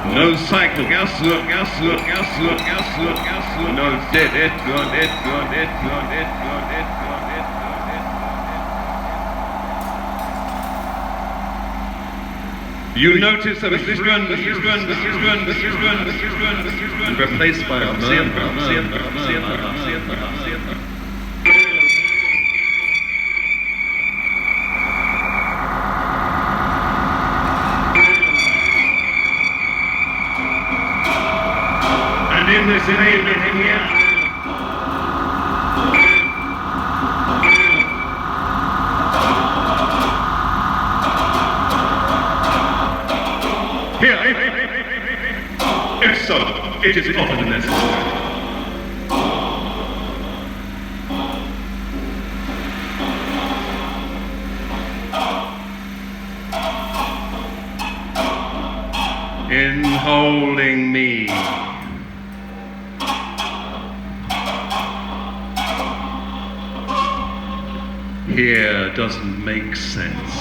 No cycle, gas, look, gas, look, gas, look, gas, look, gas, look. No dead, it, gone, it, gone, it, gone, it, gone, it, gone, it, gone, it, gone, it. You notice that this one, replaced by a in this evening here. Here, if so, it is often necessary. In holding me. Here doesn't make sense.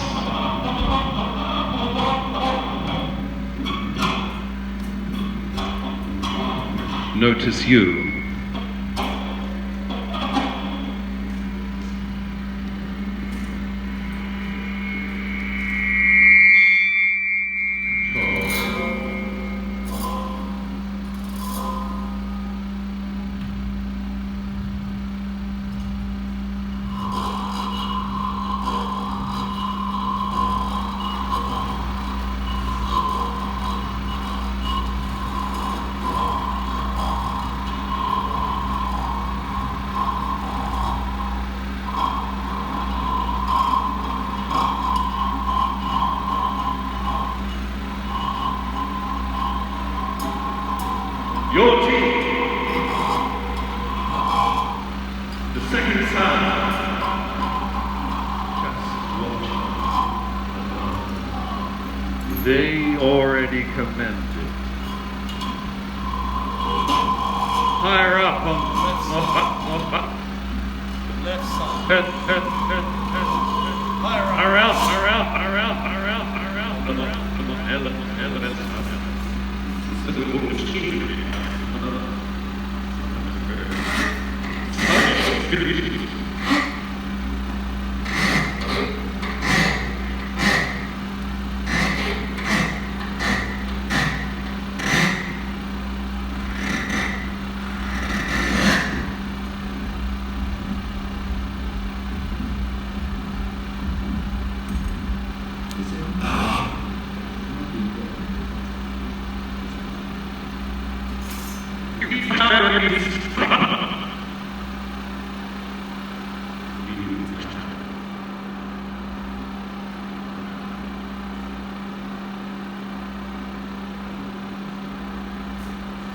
Notice you. Your team, the second time, just watch. They already commended. Higher up on the left side. Higher up. Around.